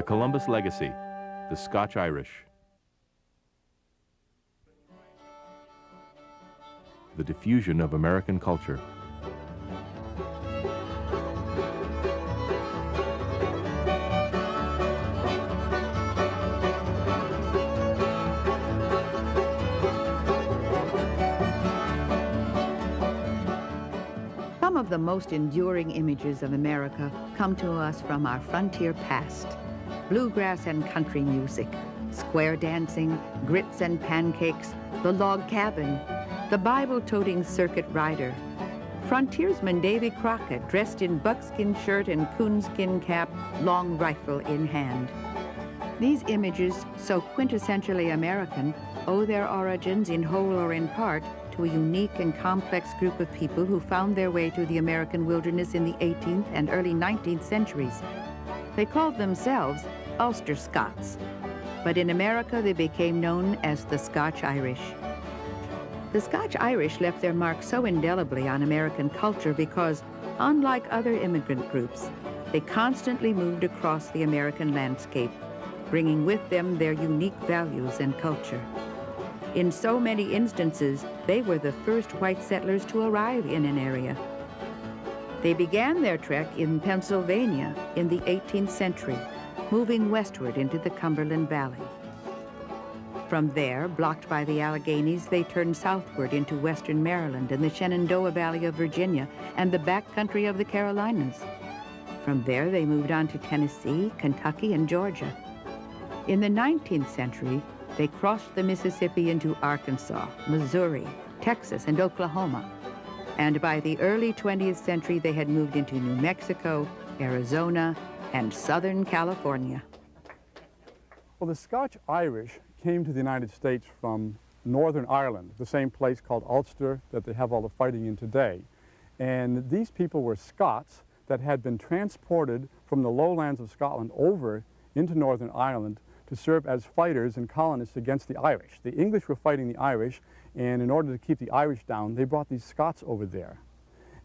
The Columbus Legacy, the Scotch Irish. The diffusion of American culture. Some of the most enduring images of America come to us from our frontier past. Bluegrass and country music, square dancing, grits and pancakes, the log cabin, the Bible-toting circuit rider, frontiersman Davy Crockett dressed in buckskin shirt and coonskin cap, long rifle in hand. These images, so quintessentially American, owe their origins in whole or in part to a unique and complex group of people who found their way to the American wilderness in the 18th and early 19th centuries. They called themselves Ulster Scots, but in America they became known as the Scotch Irish. The Scotch Irish left their mark so indelibly on American culture because, unlike other immigrant groups, they constantly moved across the American landscape, bringing with them their unique values and culture. In so many instances, they were the first white settlers to arrive in an area. They began their trek in Pennsylvania in the 18th century, moving westward into the Cumberland Valley. From there, blocked by the Alleghenies, they turned southward into western Maryland and the Shenandoah Valley of Virginia and the backcountry of the Carolinas. From there, they moved on to Tennessee, Kentucky, and Georgia. In the 19th century, they crossed the Mississippi into Arkansas, Missouri, Texas, and Oklahoma. And by the early 20th century, they had moved into New Mexico, Arizona, and Southern California. Well, the Scotch Irish came to the United States from Northern Ireland, the same place called Ulster that they have all the fighting in today. And these people were Scots that had been transported from the lowlands of Scotland over into Northern Ireland to serve as fighters and colonists against the Irish. The English were fighting the Irish, and in order to keep the Irish down, they brought these Scots over there.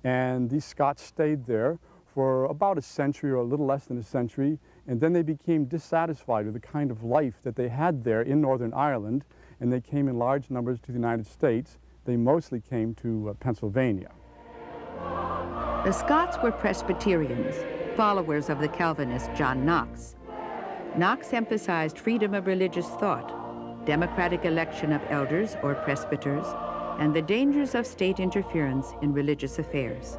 And these Scots stayed there for about a century or a little less than a century, and then they became dissatisfied with the kind of life that they had there in Northern Ireland, and they came in large numbers to the United States. They mostly came to Pennsylvania. The Scots were Presbyterians, followers of the Calvinist John Knox. Knox emphasized freedom of religious thought, democratic election of elders or presbyters, and the dangers of state interference in religious affairs.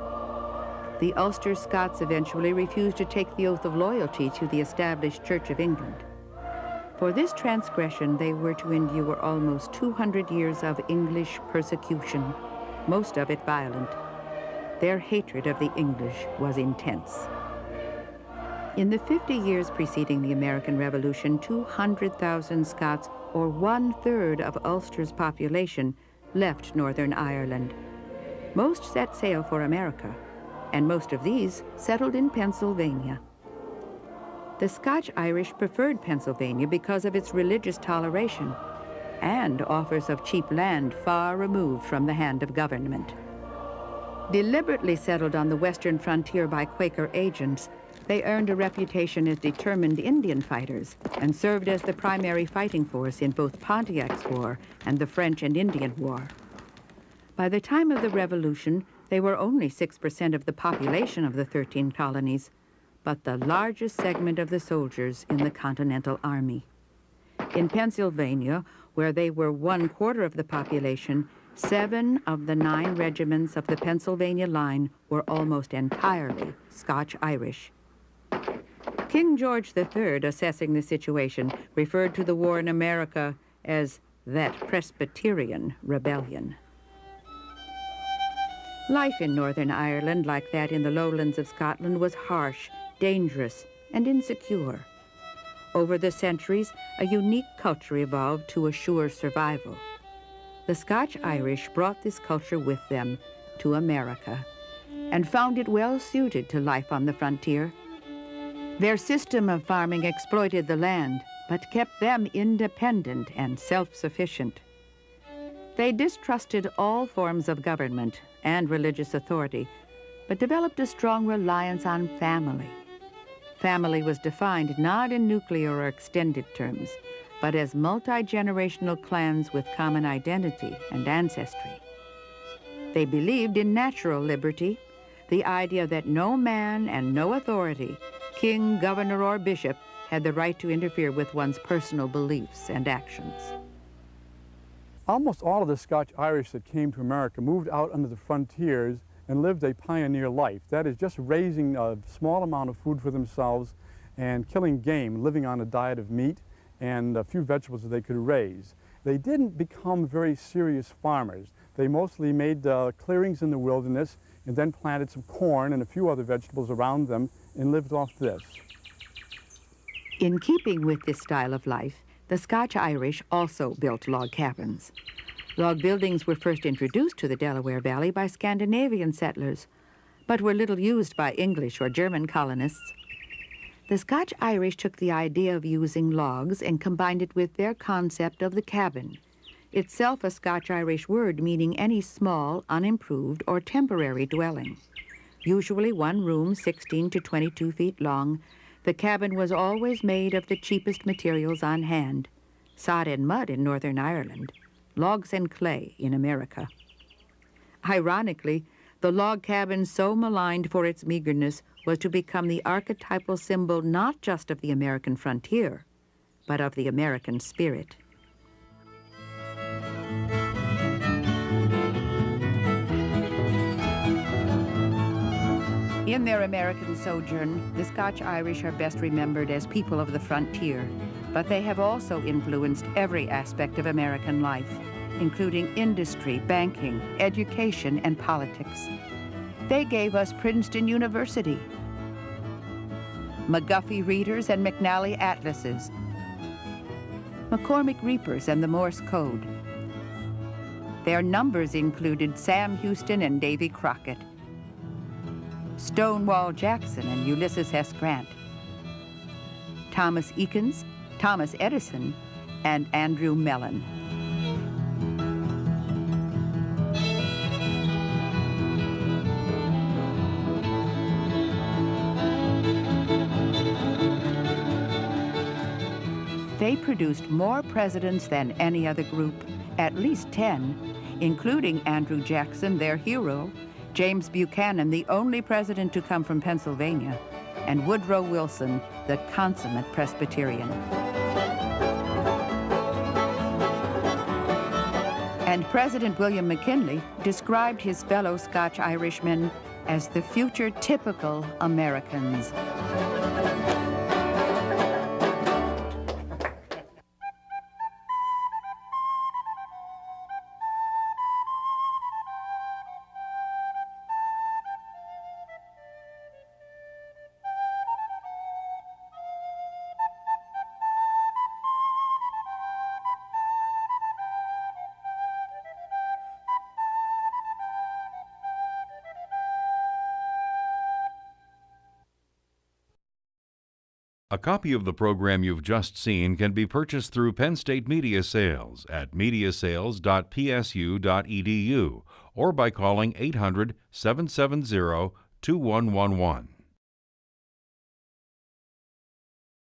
The Ulster Scots eventually refused to take the oath of loyalty to the established Church of England. For this transgression, they were to endure almost 200 years of English persecution, most of it violent. Their hatred of the English was intense. In the 50 years preceding the American Revolution, 200,000 Scots, or 1/3 of Ulster's population, left Northern Ireland. Most set sail for America, and most of these settled in Pennsylvania. The Scotch Irish preferred Pennsylvania because of its religious toleration and offers of cheap land far removed from the hand of government. Deliberately settled on the western frontier by Quaker agents, they earned a reputation as determined Indian fighters and served as the primary fighting force in both Pontiac's War and the French and Indian War. By the time of the Revolution, they were only 6% of the population of the 13 colonies, but the largest segment of the soldiers in the Continental Army. In Pennsylvania, where they were 1/4 of the population, 7 of the 9 regiments of the Pennsylvania line were almost entirely Scotch Irish. King George III, assessing the situation, referred to the war in America as that Presbyterian rebellion. Life in Northern Ireland, like that in the lowlands of Scotland, was harsh, dangerous, and insecure. Over the centuries, a unique culture evolved to assure survival. The Scotch Irish brought this culture with them to America and found it well suited to life on the frontier. Their system of farming exploited the land, but kept them independent and self-sufficient. They distrusted all forms of government and religious authority, but developed a strong reliance on family. family was defined not in nuclear or extended terms, but as multi-generational clans with common identity and ancestry. They believed in natural liberty, the idea that no man and no authority, king, governor, or bishop, had the right to interfere with one's personal beliefs and actions. Almost all of the Scotch Irish that came to America moved out under the frontiers and lived a pioneer life. That is, just raising a small amount of food for themselves and killing game, living on a diet of meat and a few vegetables that they could raise. They didn't become very serious farmers. They mostly made clearings in the wilderness and then planted some corn and a few other vegetables around them and lived off this. In keeping with this style of life, the Scotch Irish also built log cabins. Log buildings were first introduced to the Delaware Valley by Scandinavian settlers, but were little used by English or German colonists. The Scotch Irish took the idea of using logs and combined it with their concept of the cabin, itself a Scotch Irish word meaning any small, unimproved, or temporary dwelling. Usually one room 16 to 22 feet long, the cabin was always made of the cheapest materials on hand, sod and mud in Northern Ireland, logs and clay in America. Ironically, the log cabin, so maligned for its meagerness, was to become the archetypal symbol not just of the American frontier, but of the American spirit. In their American sojourn, the Scotch Irish are best remembered as people of the frontier, but they have also influenced every aspect of American life, including industry, banking, education, and politics. They gave us Princeton University, McGuffey Readers and McNally Atlases, McCormick Reapers and the Morse Code. Their numbers included Sam Houston and Davy Crockett, Stonewall Jackson and Ulysses S. Grant, Thomas Eakins, Thomas Edison, and Andrew Mellon. They produced more presidents than any other group, at least 10, including Andrew Jackson, their hero, James Buchanan, the only president to come from Pennsylvania, and Woodrow Wilson, the consummate Presbyterian. And President William McKinley described his fellow Scotch Irishmen as the future typical Americans. A copy of the program you've just seen can be purchased through Penn State Media Sales at mediasales.psu.edu or by calling 800-770-2111.